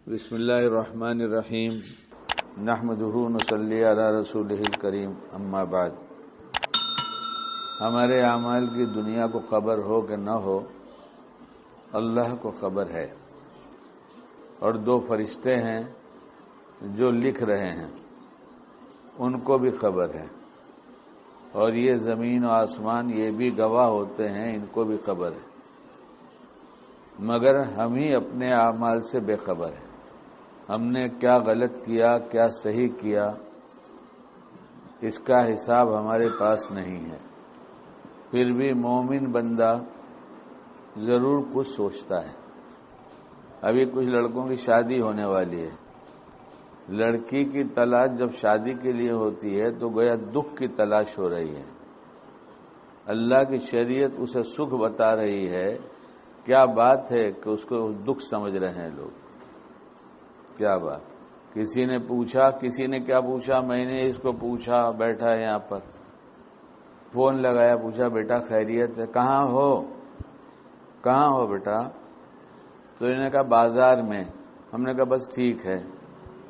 بسم اللہ الرحمن الرحیم نحمدہ نصلی علی رسولہ الکریم اما بعد۔ ہمارے اعمال کی دنیا کو خبر ہو کہ نہ ہو، اللہ کو خبر ہے، اور دو فرشتے ہیں جو لکھ رہے ہیں ان کو بھی خبر ہے، اور یہ زمین و آسمان یہ بھی گواہ ہوتے ہیں، ان کو بھی خبر ہے، مگر ہم ہی اپنے اعمال سے بے خبر ہیں۔ ہم نے کیا غلط کیا، کیا صحیح کیا، اس کا حساب ہمارے پاس نہیں ہے۔ پھر بھی مومن بندہ ضرور کچھ سوچتا ہے۔ ابھی کچھ لڑکوں کی شادی ہونے والی ہے، لڑکی کی تلاش جب شادی کے لیے ہوتی ہے تو گویا دکھ کی تلاش ہو رہی ہے۔ اللہ کی شریعت اسے سکھ بتا رہی ہے۔ کیا بات ہے کہ اس کو دکھ سمجھ رہے ہیں لوگ، کیا بات۔ کسی نے پوچھا، کسی نے کیا پوچھا، میں نے اس کو پوچھا، بیٹھا ہے یہاں پر، فون لگایا، پوچھا بیٹا خیریت ہے، کہاں ہو بیٹا؟ تو انہوں نے کہا بازار میں۔ ہم نے کہا بس ٹھیک ہے۔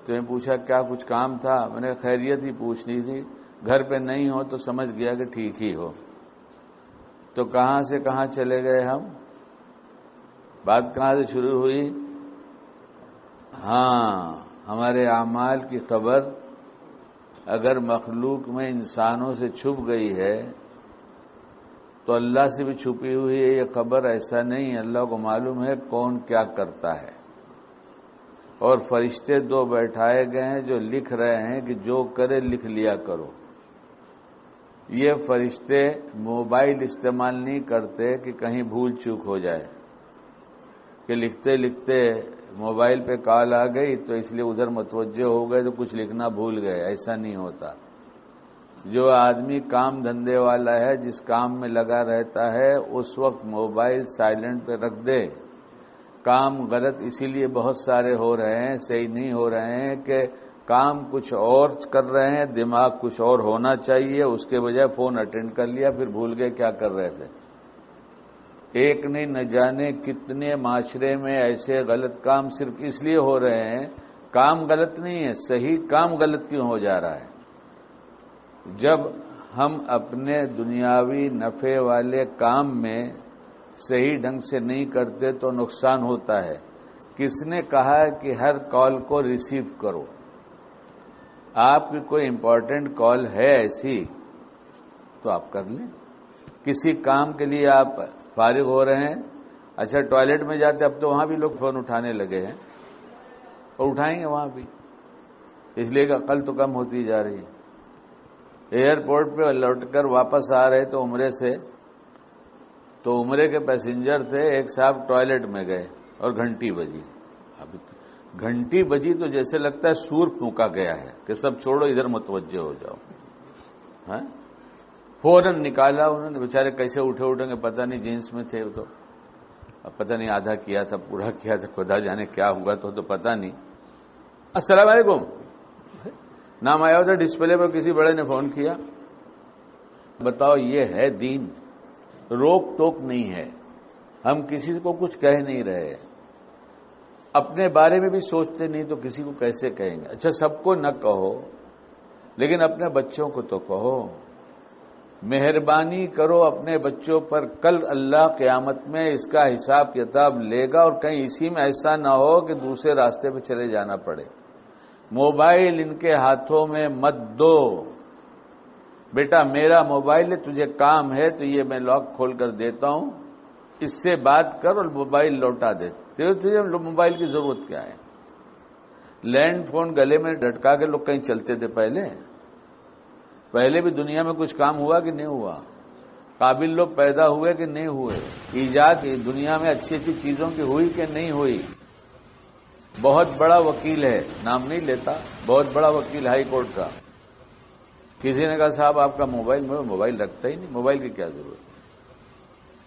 تو انہیں پوچھا کیا کچھ کام تھا؟ میں نے کہا خیریت ہی پوچھنی تھی، گھر پہ نہیں ہو تو سمجھ گیا کہ ٹھیک ہی ہو۔ تو کہاں سے کہاں چلے گئے ہم؟ بات کہاں سے شروع ہوئی؟ ہاں، ہمارے اعمال کی خبر اگر مخلوق میں انسانوں سے چھپ گئی ہے تو اللہ سے بھی چھپی ہوئی ہے یہ خبر۔ ایسا نہیں، اللہ کو معلوم ہے کون کیا کرتا ہے، اور فرشتے دو بیٹھائے گئے ہیں جو لکھ رہے ہیں کہ جو کرے لکھ لیا کرو۔ یہ فرشتے موبائل استعمال نہیں کرتے کہ کہیں بھول چوک ہو جائے، کہ لکھتے لکھتے موبائل پہ کال آ گئی تو اس لیے ادھر متوجہ ہو گئے تو کچھ لکھنا بھول گئے۔ ایسا نہیں ہوتا۔ جو آدمی کام دھندے والا ہے، جس کام میں لگا رہتا ہے، اس وقت موبائل سائلنٹ پہ رکھ دے۔ کام غلط اسی لیے بہت سارے ہو رہے ہیں، صحیح نہیں ہو رہے ہیں کہ کام کچھ اور کر رہے ہیں، دماغ کچھ اور ہونا چاہیے، اس کے بجائے فون اٹینڈ کر لیا، پھر بھول گئے کیا کر رہے تھے۔ ایک نہیں، نہ جانے کتنے معاشرے میں ایسے غلط کام صرف اس لیے ہو رہے ہیں، کام غلط نہیں ہے، صحیح کام غلط کیوں ہو جا رہا ہے؟ جب ہم اپنے دنیاوی نفع والے کام میں صحیح ڈھنگ سے نہیں کرتے تو نقصان ہوتا ہے۔ کس نے کہا کہ ہر کال کو ریسیو کرو؟ آپ کی کوئی امپورٹنٹ کال ہے ایسی تو آپ کر لیں۔ کسی کام کے لیے آپ فارغ ہو رہے ہیں، اچھا ٹوائلٹ میں جاتے، اب تو وہاں بھی لوگ فون اٹھانے لگے ہیں، اور اٹھائیں گے وہاں بھی، اس لیے کہ عقل تو کم ہوتی جا رہی ہے۔ ایئرپورٹ پہ لوٹ کر واپس آ رہے تو عمرے سے، تو عمرے کے پیسنجر تھے، ایک صاحب ٹوائلٹ میں گئے اور گھنٹی بجی۔ اب گھنٹی بجی تو جیسے لگتا ہے سور پھونکا گیا ہے کہ سب چھوڑو ادھر متوجہ ہو جاؤ۔ ہاں، فوراً نکالا انہوں نے، بیچارے کیسے اٹھیں گے پتہ نہیں، جینس میں تھے تو اب پتہ نہیں آدھا کیا تھا پورا کیا تھا، خدا جانے کیا ہوا تو پتہ نہیں۔ السلام علیکم نام آیا ہوتا ڈسپلے پر، کسی بڑے نے فون کیا۔ بتاؤ، یہ ہے دین؟ روک ٹوک نہیں ہے، ہم کسی کو کچھ کہہ نہیں رہے، اپنے بارے میں بھی سوچتے نہیں تو کسی کو کیسے کہیں گے؟ اچھا سب کو نہ کہو، لیکن اپنے بچوں کو تو کہو۔ مہربانی کرو اپنے بچوں پر، کل اللہ قیامت میں اس کا حساب کتاب لے گا، اور کہیں اسی میں ایسا نہ ہو کہ دوسرے راستے پہ چلے جانا پڑے۔ موبائل ان کے ہاتھوں میں مت دو۔ بیٹا میرا موبائل ہے، تجھے کام ہے تو یہ میں لاک کھول کر دیتا ہوں، اس سے بات کر اور موبائل لوٹا دے۔ تجھے موبائل کی ضرورت کیا ہے؟ لینڈ فون گلے میں لٹکا کے لوگ کہیں چلتے تھے پہلے بھی دنیا میں کچھ کام ہوا کہ نہیں ہوا؟ قابل لوگ پیدا ہوئے کہ نہیں ہوئے؟ ایجاد دنیا میں اچھی اچھی چیزوں کی ہوئی کہ نہیں ہوئی؟ بہت بڑا وکیل ہے، نام نہیں لیتا، بہت بڑا وکیل ہائی کورٹ کا، کسی نے کہا صاحب آپ کا موبائل رکھتا ہی نہیں، موبائل کی کیا ضرورت؟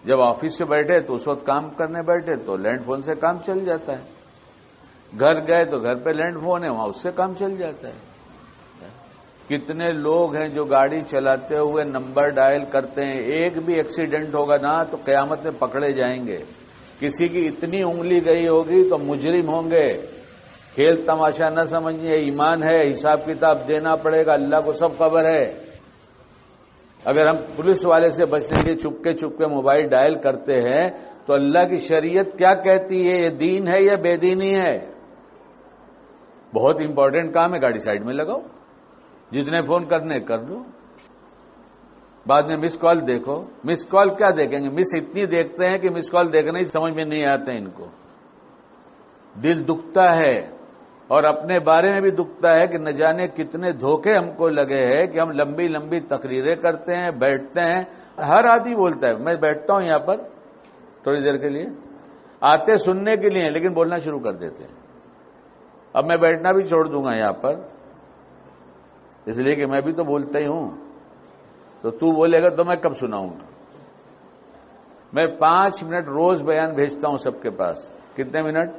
جب آفس سے بیٹھے تو اس وقت کام کرنے بیٹھے تو لینڈ فون سے کام چل جاتا ہے، گھر گئے تو گھر پہ لینڈ فون ہے، وہاں اس سے کام چل جاتا ہے۔ کتنے لوگ ہیں جو گاڑی چلاتے ہوئے نمبر ڈائل کرتے ہیں، ایک بھی ایکسیڈنٹ ہوگا نا تو قیامت میں پکڑے جائیں گے۔ کسی کی اتنی انگلی گئی ہوگی تو مجرم ہوں گے، کھیل تماشا نہ سمجھیے، ایمان ہے، حساب کتاب دینا پڑے گا، اللہ کو سب خبر ہے۔ اگر ہم پولیس والے سے بچنے کے چپ کے موبائل ڈائل کرتے ہیں تو اللہ کی شریعت کیا کہتی ہے؟ یہ دین ہے یا بے دینی ہے؟ بہت امپورٹنٹ کام ہے، گاڑی سائڈ میں لگاؤ، جتنے فون کرنے کر لو، بعد میں مس کال دیکھو۔ مس کال کیا دیکھیں گے؟ مس اتنی دیکھتے ہیں کہ مس کال دیکھنا ہی سمجھ میں نہیں آتے ان کو۔ دل دکھتا ہے، اور اپنے بارے میں بھی دکھتا ہے کہ نہ جانے کتنے دھوکے ہم کو لگے ہیں کہ ہم لمبی لمبی تقریریں کرتے ہیں، بیٹھتے ہیں۔ ہر آدمی بولتا ہے میں بیٹھتا ہوں یہاں پر تھوڑی دیر کے لیے، آتے سننے کے لیے لیکن بولنا شروع کر دیتے ہیں۔ اب میں بیٹھنا بھی چھوڑ دوں گا یہاں پر، اس لیے کہ میں بھی تو بولتا ہی ہوں، تو بولے گا تو میں کب سناؤں گا؟ میں 5 منٹ روز بیان بھیجتا ہوں سب کے پاس۔ کتنے منٹ؟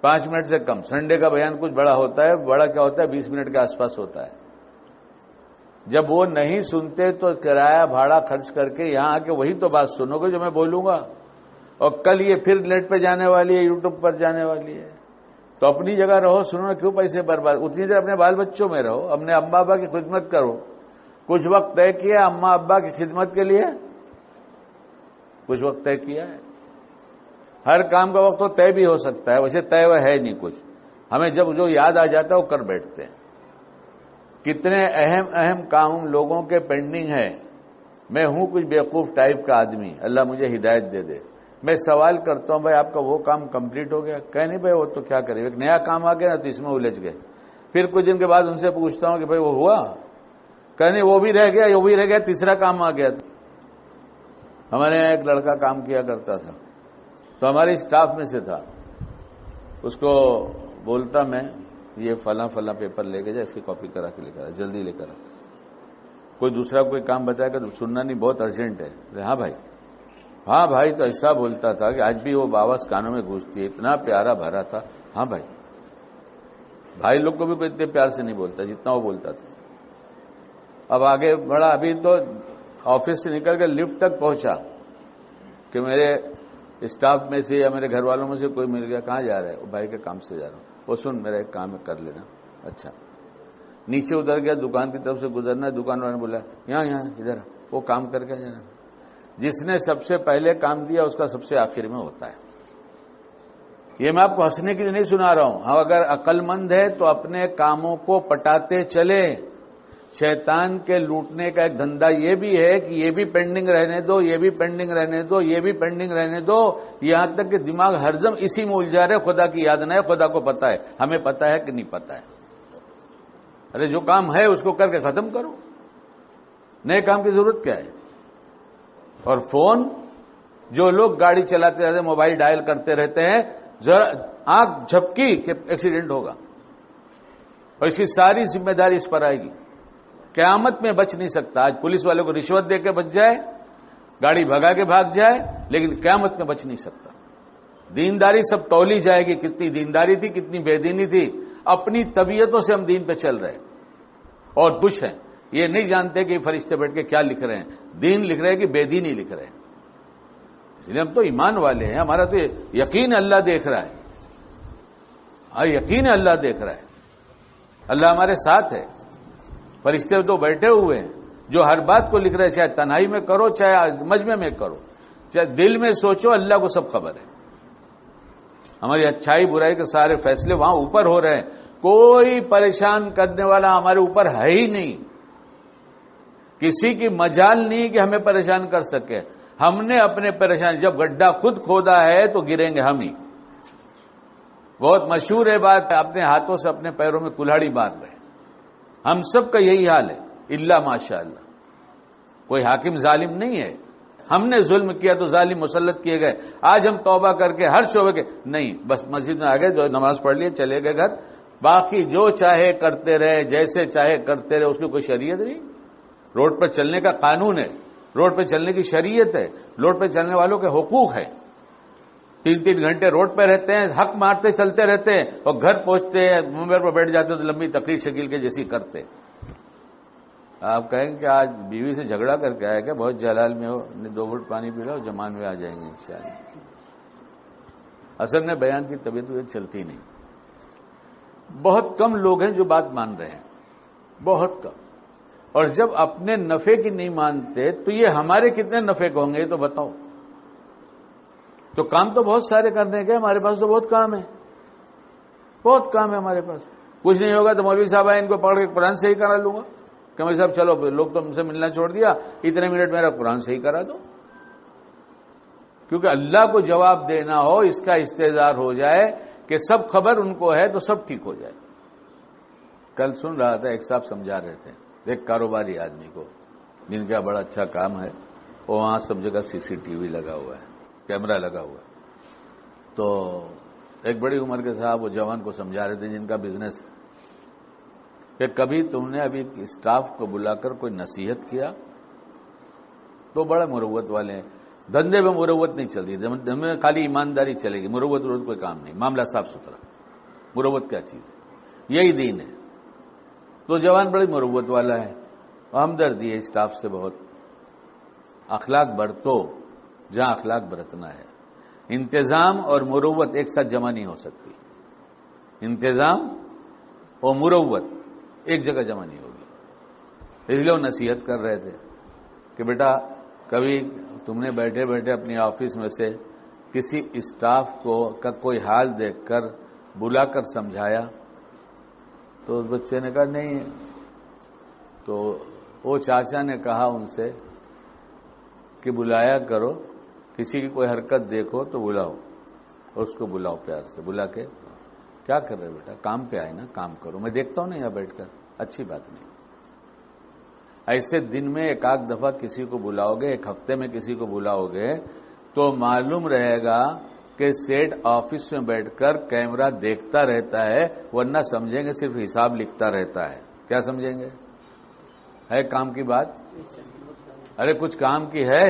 5 منٹ سے کم۔ سنڈے کا بیان کچھ بڑا ہوتا ہے، بڑا کیا ہوتا ہے 20 منٹ کے آس پاس ہوتا ہے۔ جب وہ نہیں سنتے تو کرایہ بھاڑا خرچ کر کے یہاں آ کے وہی تو بات سنو گے جو میں بولوں گا، اور کل یہ پھر نیٹ پہ جانے والی ہے، یوٹیوب پر جانے والی ہے۔ تو اپنی جگہ رہو، سنو نا، کیوں پیسے برباد؟ اتنی دیر اپنے بال بچوں میں رہو، اپنے اماں ابا کی خدمت کرو۔ کچھ وقت طے کیا اماں ابا کی خدمت کے لیے، کچھ وقت طے کیا ہے۔ ہر کام کا وقت تو طے بھی ہو سکتا ہے، ویسے طے وہ ہے نہیں کچھ، ہمیں جب جو یاد آ جاتا ہے وہ کر بیٹھتے ہیں۔ کتنے اہم کام لوگوں کے پینڈنگ ہے۔ میں ہوں کچھ بیوقوف ٹائپ کا آدمی، اللہ مجھے ہدایت دے دے۔ میں سوال کرتا ہوں بھائی آپ کا وہ کام کمپلیٹ ہو گیا؟ کہ نہیں بھائی وہ تو کیا کرے، ایک نیا کام آ گیا نا تو اس میں الجھ گئے۔ پھر کچھ دن کے بعد ان سے پوچھتا ہوں کہ بھائی وہ ہوا؟ کہ نہیں وہ بھی رہ گیا، تیسرا کام آ گیا۔ ہمارے یہاں ایک لڑکا کام کیا کرتا تھا، تو ہمارے اسٹاف میں سے تھا، اس کو بولتا میں یہ فلاں پیپر لے کے جا، اس کی کاپی کرا کے لے کر آ، جلدی لے کر آ۔ کوئی دوسرا کوئی کام بتایا کہ سننا نہیں، بہت ارجنٹ ہے۔ ہاں بھائی تو ایسا بولتا تھا کہ آج بھی وہ آواز کانوں میں گونجتی ہے، اتنا پیارا بھرا تھا۔ ہاں بھائی لوگ کو بھی کوئی اتنے پیار سے نہیں بولتا جتنا وہ بولتا تھا۔ اب آگے بڑھا، ابھی تو آفس سے نکل کے لفٹ تک پہنچا کہ میرے اسٹاف میں سے یا میرے گھر والوں میں سے کوئی مل گیا، کہاں جا رہا ہے؟ وہ بھائی کے کام سے جا رہا ہوں۔ وہ سن میرا ایک کام ہے کر لینا۔ اچھا، نیچے اتر گیا، دکان کی طرف سے گزرنا ہے، دکان والے نے بولا یہاں ادھر وہ کام کر کے جانا۔ جس نے سب سے پہلے کام دیا اس کا سب سے آخر میں ہوتا ہے۔ یہ میں آپ کو ہنسنے کے لیے نہیں سنا رہا ہوں، ہاں اگر عقل مند ہے تو اپنے کاموں کو پٹاتے چلے۔ شیطان کے لوٹنے کا ایک دھندا یہ بھی ہے کہ یہ بھی پینڈنگ رہنے دو، یہ بھی پینڈنگ رہنے دو، یہ بھی پینڈنگ رہنے دو، یہاں تک کہ دماغ ہر دم اسی میں الجھا رہے، خدا کی یاد نہ ہے، خدا کو پتا ہے، ہمیں پتا ہے کہ نہیں پتا ہے۔ ارے جو کام ہے اس کو کر کے ختم کرو، نئے کام کی ضرورت کیا ہے؟ اور فون، جو لوگ گاڑی چلاتے رہتے ہیں، موبائل ڈائل کرتے رہتے ہیں، ذرا آنکھ جھپکی کہ ایکسیڈنٹ ہوگا، اور اس کی ساری ذمہ داری اس پر آئے گی۔ قیامت میں بچ نہیں سکتا۔ آج پولیس والے کو رشوت دے کے بچ جائے، گاڑی بھگا کے بھاگ جائے، لیکن قیامت میں بچ نہیں سکتا۔ دینداری سب تولی جائے گی، کتنی دینداری تھی، کتنی بے دینی تھی۔ اپنی طبیعتوں سے ہم دین پہ چل رہے اور خوش ہیں، یہ نہیں جانتے کہ فرشتے بیٹھ کے کیا لکھ رہے ہیں، دین لکھ رہے ہیں کہ بے دینی لکھ رہے ہیں۔ اس لیے ہم تو ایمان والے ہیں، ہمارا تو یقین اللہ دیکھ رہا ہے، ہاں یقین اللہ دیکھ رہا ہے، اللہ ہمارے ساتھ ہے۔ فرشتے تو بیٹھے ہوئے ہیں جو ہر بات کو لکھ رہے ہیں، چاہے تنہائی میں کرو چاہے مجمع میں کرو، چاہے دل میں سوچو، اللہ کو سب خبر ہے۔ ہماری اچھائی برائی کے سارے فیصلے وہاں اوپر ہو رہے ہیں، کوئی پریشان کرنے والا ہمارے اوپر ہے ہی نہیں، کسی کی مجال نہیں کہ ہمیں پریشان کر سکے۔ ہم نے اپنے پریشان، جب گڈھا خود کھودا ہے تو گریں گے ہم ہی۔ بہت مشہور ہے بات، اپنے ہاتھوں سے اپنے پیروں میں کلہاڑی مار رہے، ہم سب کا یہی حال ہے، الا ماشاء اللہ۔ کوئی حاکم ظالم نہیں ہے، ہم نے ظلم کیا تو ظالم مسلط کیے گئے۔ آج ہم توبہ کر کے ہر شعبے کے نہیں، بس مسجد میں آ گئے، جو نماز پڑھ لیے چلے گئے گھر، باقی جو چاہے کرتے رہے، جیسے چاہے کرتے رہے، اس میں کوئی شریعت نہیں۔ روڈ پر چلنے کا قانون ہے، روڈ پہ چلنے کی شریعت ہے، روڈ پہ چلنے والوں کے حقوق ہے۔ 3 گھنٹے روڈ پہ رہتے ہیں، حق مارتے چلتے رہتے ہیں، اور گھر پہنچتے ہیں ممبر پر بیٹھ جاتے تو لمبی تقریر شکیل کے جیسی کرتے۔ آپ کہیں کہ آج بیوی سے جھگڑا کر کے آئے کہ بہت جلال میں ہو، 2 گھٹ پانی پی لو، جمان میں آ جائیں گے انشاءاللہ۔ اصل میں بیان کی طبیعت چلتی نہیں، بہت کم لوگ ہیں جو بات مان رہے ہیں، بہت کم. اور جب اپنے نفع کی نہیں مانتے تو یہ ہمارے کتنے نفع کو ہوں گے یہ تو بتاؤ. تو کام تو بہت سارے کرنے کے، ہمارے پاس تو بہت کام ہے، بہت کام ہے ہمارے پاس. کچھ نہیں ہوگا تو مولوی صاحب آئے، ان کو پکڑ کے قرآن صحیح کرا لوں گا کہ مولوی صاحب چلو لوگ تو ہم سے ملنا چھوڑ دیا، اتنے منٹ میرا قرآن صحیح کرا دو. کیونکہ اللہ کو جواب دینا ہو، اس کا استحضار ہو جائے کہ سب خبر ان کو ہے تو سب ٹھیک ہو جائے. کل سن رہا تھا، ایک صاحب سمجھا رہے تھے ایک کاروباری آدمی کو جن کا بڑا اچھا کام ہے، وہ وہاں سب جگہ CCTV لگا ہوا ہے، کیمرہ لگا ہوا ہے. تو ایک بڑی عمر کے صاحب وہ جوان کو سمجھا رہے تھے جن کا بزنس ہے کہ کبھی تم نے ابھی اسٹاف کو بلا کر کوئی نصیحت کیا؟ تو بڑے مروت والے ہیں، دھندے میں مروت نہیں چلتی، دھندے میں خالی ایمانداری چلے گی، مروت کوئی کام نہیں، معاملہ صاف ستھرا. مروت کیا چیز ہے؟ یہی دین ہے. تو جوان بڑی مروت والا ہے، ہمدردی ہے اسٹاف سے بہت. اخلاق برتو جہاں اخلاق برتنا ہے. انتظام اور مروت ایک ساتھ جمع نہیں ہو سکتی. انتظام اور مروت ایک جگہ جمع نہیں ہوگی. اس لیے وہ نصیحت کر رہے تھے کہ بیٹا کبھی تم نے بیٹھے بیٹھے اپنی آفس میں سے کسی اسٹاف کا کوئی حال دیکھ کر بلا کر سمجھایا؟ تو اس بچے نے کہا نہیں ہے. تو وہ چاچا نے کہا ان سے کہ بلایا کرو، کسی کی کوئی حرکت دیکھو تو بلاؤ، اور اس کو بلاؤ پیار سے. بلا کے کیا کر رہے بیٹا؟ کام پہ آئے نا، کام کرو، میں دیکھتا ہوں نا یہاں بیٹھ کر، اچھی بات نہیں. ایسے دن میں ایک آدھ دفعہ کسی کو بلاؤ گے، ایک ہفتے میں کسی کو بلاؤ گے تو معلوم رہے گا کہ سیٹ آفس میں بیٹھ کر کیمرہ دیکھتا رہتا ہے، ورنہ سمجھیں گے صرف حساب لکھتا رہتا ہے. کیا سمجھیں گے؟ ہے کام کی بات؟ ارے کچھ کام کی ہے.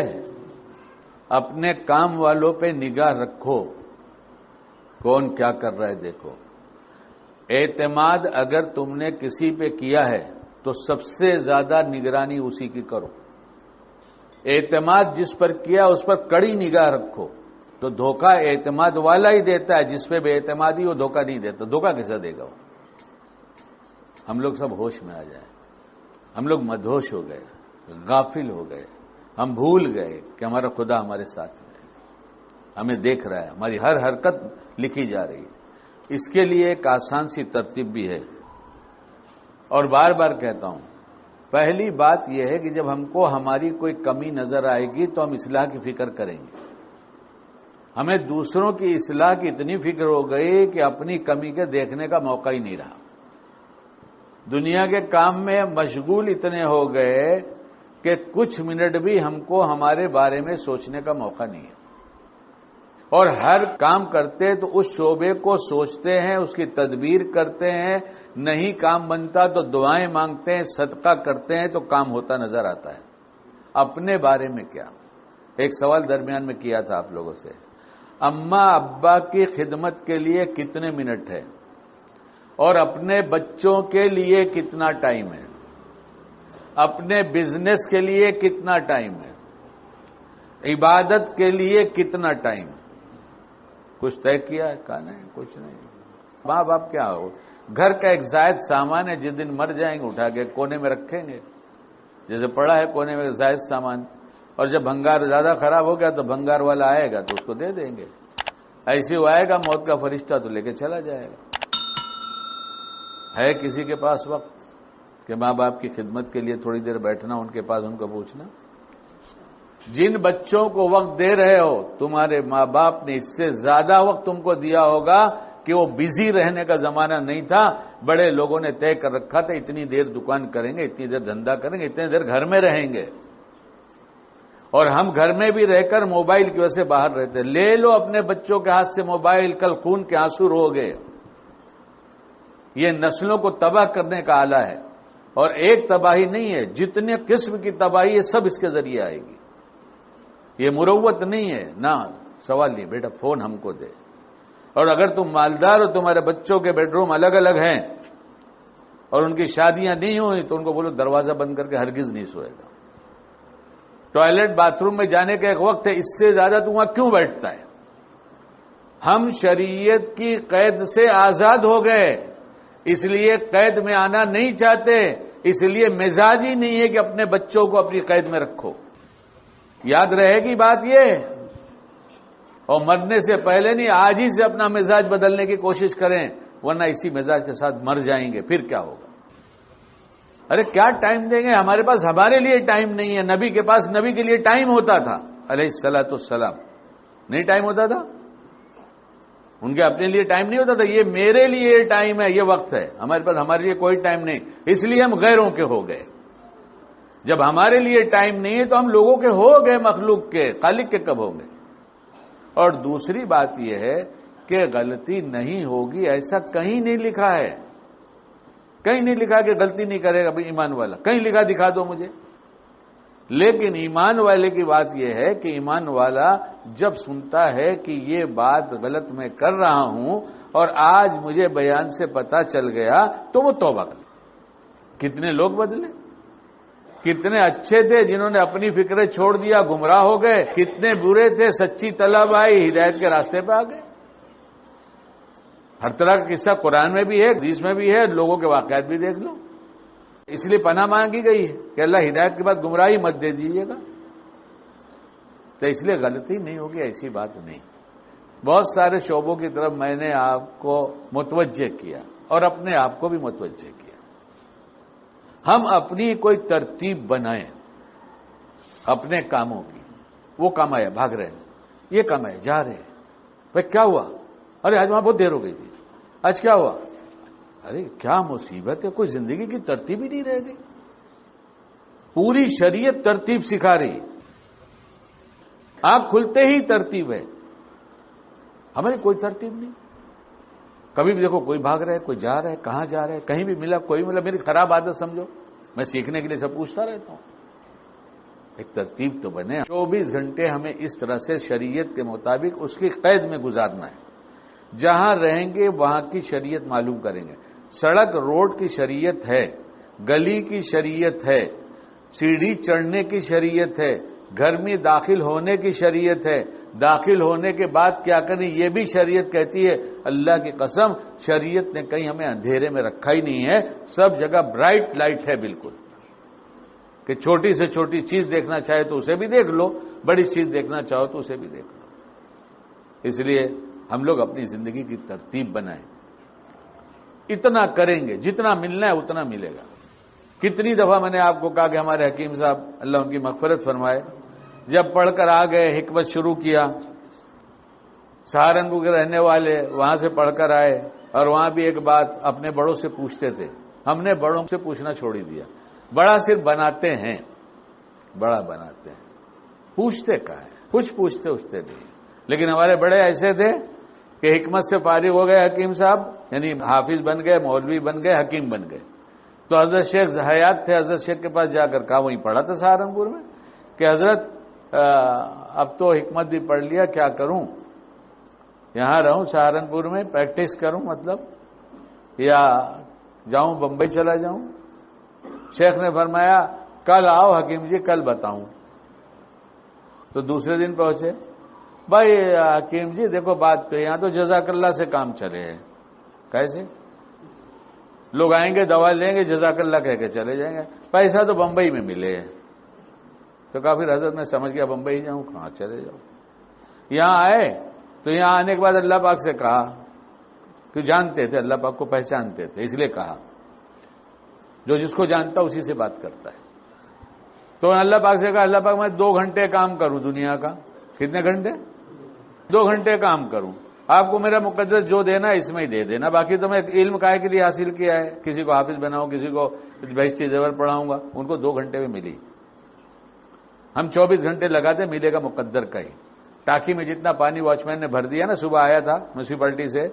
اپنے کام والوں پہ نگاہ رکھو، کون کیا کر رہا ہے دیکھو. اعتماد اگر تم نے کسی پہ کیا ہے تو سب سے زیادہ نگرانی اسی کی کرو. اعتماد جس پر کیا اس پر کڑی نگاہ رکھو. تو دھوکہ اعتماد والا ہی دیتا ہے، جس پہ بے اعتمادی وہ دھوکہ نہیں دیتا. دھوکہ کیسا دے گا وہ؟ ہم لوگ سب ہوش میں آ جائیں. ہم لوگ مدہوش ہو گئے، غافل ہو گئے، ہم بھول گئے کہ ہمارا خدا ہمارے ساتھ ہے، ہمیں دیکھ رہا ہے، ہماری ہر حرکت لکھی جا رہی ہے. اس کے لیے ایک آسان سی ترتیب بھی ہے، اور بار بار کہتا ہوں. پہلی بات یہ ہے کہ جب ہم کو ہماری کوئی کمی نظر آئے گی تو ہم اصلاح کی فکر کریں گے. ہمیں دوسروں کی اصلاح کی اتنی فکر ہو گئی کہ اپنی کمی کے دیکھنے کا موقع ہی نہیں رہا. دنیا کے کام میں مشغول اتنے ہو گئے کہ کچھ منٹ بھی ہم کو ہمارے بارے میں سوچنے کا موقع نہیں ہے. اور ہر کام کرتے تو اس شعبے کو سوچتے ہیں، اس کی تدبیر کرتے ہیں. نہیں کام بنتا تو دعائیں مانگتے ہیں، صدقہ کرتے ہیں تو کام ہوتا نظر آتا ہے. اپنے بارے میں کیا؟ ایک سوال درمیان میں کیا تھا آپ لوگوں سے، اماں ابا کی خدمت کے لیے کتنے منٹ ہے اور اپنے بچوں کے لیے کتنا ٹائم ہے؟ اپنے بزنس کے لیے کتنا ٹائم ہے؟ عبادت کے لیے کتنا ٹائم؟ کچھ طے کیا ہے؟ کہا نہیں، کچھ نہیں. ماں باپ کیا ہو، گھر کا ایک زائد سامان ہے، جس دن مر جائیں گے اٹھا کے کونے میں رکھیں گے. جیسے پڑا ہے کونے میں زائد سامان، اور جب بھنگار زیادہ خراب ہو گیا تو بھنگار والا آئے گا تو اس کو دے دیں گے. ایسے وہ آئے گا موت کا فرشتہ تو لے کے چلا جائے گا. ہے کسی کے پاس وقت کہ ماں باپ کی خدمت کے لیے تھوڑی دیر بیٹھنا، ان کے پاس ان کو پوچھنا؟ جن بچوں کو وقت دے رہے ہو تمہارے ماں باپ نے اس سے زیادہ وقت تم کو دیا ہوگا کہ وہ بزی رہنے کا زمانہ نہیں تھا. بڑے لوگوں نے طے کر رکھا تھا اتنی دیر دکان کریں گے، اتنی دیر دھندا کریں گے، اتنی دیر گھر میں رہیں گے. اور ہم گھر میں بھی رہ کر موبائل کی وجہ سے باہر رہتے. لے لو اپنے بچوں کے ہاتھ سے موبائل، کل خون کے آنسو رو گے. یہ نسلوں کو تباہ کرنے کا آلہ ہے، اور ایک تباہی نہیں ہے، جتنے قسم کی تباہی ہے سب اس کے ذریعے آئے گی. یہ مروت نہیں ہے نا. سوال نہیں بیٹا فون ہم کو دے. اور اگر تم مالدار ہو، تمہارے بچوں کے بیڈ روم الگ الگ ہیں اور ان کی شادیاں نہیں ہوئی تو ان کو بولو دروازہ بند کر کے ہرگز نہیں سوئے گا. ٹوائلٹ باتھ روم میں جانے کا ایک وقت ہے، اس سے زیادہ تو وہاں کیوں بیٹھتا ہے؟ ہم شریعت کی قید سے آزاد ہو گئے، اس لیے قید میں آنا نہیں چاہتے، اس لیے مزاج ہی نہیں ہے کہ اپنے بچوں کو اپنی قید میں رکھو. یاد رہے گی بات یہ، اور مرنے سے پہلے نہیں، آج ہی سے اپنا مزاج بدلنے کی کوشش کریں، ورنہ اسی مزاج کے ساتھ مر جائیں گے. پھر کیا ہوگا؟ ارے کیا ٹائم دیں گے؟ ہمارے پاس ہمارے لیے ٹائم نہیں ہے. نبی کے پاس نبی کے لیے ٹائم ہوتا تھا علیہ الصلوۃ والسلام. نہیں ٹائم ہوتا تھا؟ ان کے اپنے لیے ٹائم نہیں ہوتا تھا. یہ میرے لیے ٹائم ہے، یہ وقت ہے. ہمارے پاس ہمارے لیے کوئی ٹائم نہیں، اس لیے ہم غیروں کے ہو گئے. جب ہمارے لیے ٹائم نہیں ہے تو ہم لوگوں کے ہو گئے، مخلوق کے. خالق کے کب ہوں گے؟ اور دوسری بات یہ ہے کہ غلطی نہیں ہوگی ایسا کہیں نہیں لکھا ہے. کہیں نہیں لکھا کہ غلطی نہیں کرے گا ایمان والا. کہیں لکھا دکھا دو مجھے. لیکن ایمان والے کی بات یہ ہے کہ ایمان والا جب سنتا ہے کہ یہ بات غلط میں کر رہا ہوں اور آج مجھے بیان سے پتا چل گیا تو وہ توبہ کرے. کتنے لوگ بدلے، کتنے اچھے تھے جنہوں نے اپنی فکریں چھوڑ دیا، گمراہ ہو گئے. کتنے برے تھے، سچی طلب آئی، ہدایت کے راستے پہ آ گئے. ہر طرح کا قصہ قرآن میں بھی ہے، حدیث میں بھی ہے، لوگوں کے واقعات بھی دیکھ لو. اس لیے پناہ مانگی گئی ہے کہ اللہ ہدایت کے بعد گمراہی مت دے دیجیے گا. تو اس لیے غلطی نہیں ہوگی ایسی بات نہیں. بہت سارے شعبوں کی طرف میں نے آپ کو متوجہ کیا اور اپنے آپ کو بھی متوجہ کیا. ہم اپنی کوئی ترتیب بنائیں اپنے کاموں کی. وہ کام آیا بھاگ رہے ہیں، یہ کام آیا جا رہے ہیں. بھائی کیا ہوا؟ ارے آج وہاں بہت دیر ہو گئی تھی. آج کیا ہوا؟ ارے کیا مصیبت ہے، کوئی زندگی کی ترتیب ہی نہیں رہ گئی. پوری شریعت ترتیب سکھا رہی. آپ کھلتے ہی ترتیب ہے، ہماری کوئی ترتیب نہیں. کبھی بھی دیکھو کوئی بھاگ رہا ہے، کوئی جا رہا ہے، کہاں جا رہا ہے، کہیں بھی ملا کوئی ملا. میری خراب عادت سمجھو، میں سیکھنے کے لیے سب پوچھتا رہتا ہوں. ایک ترتیب تو بنے. 24 گھنٹے ہمیں اس طرح سے شریعت کے مطابق اس کی قید میں گزارنا ہے. جہاں رہیں گے وہاں کی شریعت معلوم کریں گے. سڑک روڈ کی شریعت ہے، گلی کی شریعت ہے، سیڑھی چڑھنے کی شریعت ہے، گھر میں داخل ہونے کی شریعت ہے، داخل ہونے کے بعد کیا کریں یہ بھی شریعت کہتی ہے. اللہ کی قسم شریعت نے کہیں ہمیں اندھیرے میں رکھا ہی نہیں ہے. سب جگہ برائٹ لائٹ ہے بالکل، کہ چھوٹی سے چھوٹی چیز دیکھنا چاہے تو اسے بھی دیکھ لو، بڑی چیز دیکھنا چاہو تو اسے بھی دیکھ لو. اس لیے ہم لوگ اپنی زندگی کی ترتیب بنائیں. اتنا کریں گے جتنا ملنا ہے اتنا ملے گا. کتنی دفعہ میں نے آپ کو کہا کہ ہمارے حکیم صاحب اللہ ان کی مغفرت فرمائے، جب پڑھ کر آ گئے حکمت شروع کیا، سہارنپور کے رہنے والے وہاں سے پڑھ کر آئے اور وہاں بھی ایک بات اپنے بڑوں سے پوچھتے تھے. ہم نے بڑوں سے پوچھنا چھوڑ ہی دیا. بڑا صرف بناتے ہیں، بڑا بناتے ہیں، پوچھتے کا ہے، کچھ پوچھتے اچھتے نہیں. لیکن ہمارے بڑے ایسے تھے کہ حکمت سے فارغ ہو گئے حکیم صاحب، یعنی حافظ بن گئے، مولوی بن گئے، حکیم بن گئے. تو حضرت شیخ حیات تھے، حضرت شیخ کے پاس جا کر کہا، وہیں پڑھا تھا سہارنپور میں، کہ حضرت اب تو حکمت بھی پڑھ لیا، کیا کروں؟ یہاں رہوں سہارنپور میں پریکٹس کروں مطلب، یا جاؤں بمبئی چلا جاؤں؟ شیخ نے فرمایا کل آؤ حکیم جی، کل بتاؤں. تو دوسرے دن پہنچے. بھائی حکیم جی دیکھو بات پہ، یہاں تو جزاک اللہ سے کام چلے ہیں. کیسے؟ لوگ آئیں گے دوا لیں گے جزاک اللہ کہہ کے چلے جائیں گے، پیسہ تو بمبئی میں ملے ہے. تو کہا پھر حضرت میں سمجھ گیا بمبئی جاؤں، کہاں چلے جاؤں. یہاں آئے تو یہاں آنے کے بعد اللہ پاک سے کہا کہ جانتے تھے اللہ پاک کو، پہچانتے تھے، اس لیے کہا جو جس کو جانتا اسی سے بات کرتا ہے. تو اللہ پاک سے کہا اللہ پاک میں 2 گھنٹے کام کروں دنیا کا. کتنے گھنٹے؟ 2 گھنٹے کام کروں. آپ کو میرا مقدس جو دینا اس میں ہی دے دینا، باقی تو میں علم کائے کے لیے حاصل کیا ہے. کسی کو حافظ بناؤں، کسی کو بہشتی زیور پڑھاؤں گا. ان کو 2 گھنٹے میں ملی. ہم 24 گھنٹے لگاتے ملے گا مقدر کا ہی. ٹاکی میں جتنا پانی واچ مین نے بھر دیا نا، صبح آیا تھا میونسپلٹی سے،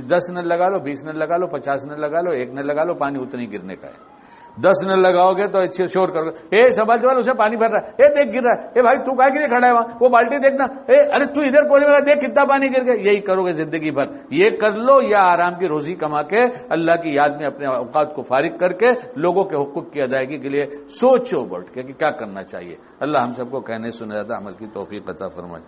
10 نل لگا لو، 20 نل لگا لو، 50 نل لگا لو، 1 نل لگا لو، پانی اتنی گرنے کا ہے. 10 نل لگاؤ گے تو اچھے شور کرو گے، سنبھال سنبھال اسے پانی بھر رہا ہے، دیکھ گر رہا ہے، بھائی تو کہاں کے لیے کھڑا ہے وہاں، وہ بالٹی دیکھنا، ارے تو ادھر کونے میں دیکھ کتنا پانی گر گیا. یہی کرو گے زندگی بھر. یہ کر لو یا آرام کی روزی کما کے اللہ کی یاد میں اپنے اوقات کو فارغ کر کے لوگوں کے حقوق کی ادائیگی کے لیے سوچو بیٹھ کے کہ کیا کرنا چاہیے. اللہ ہم سب کو کہنے سنے زیادہ عمل کی توفیق عطا فرمائے.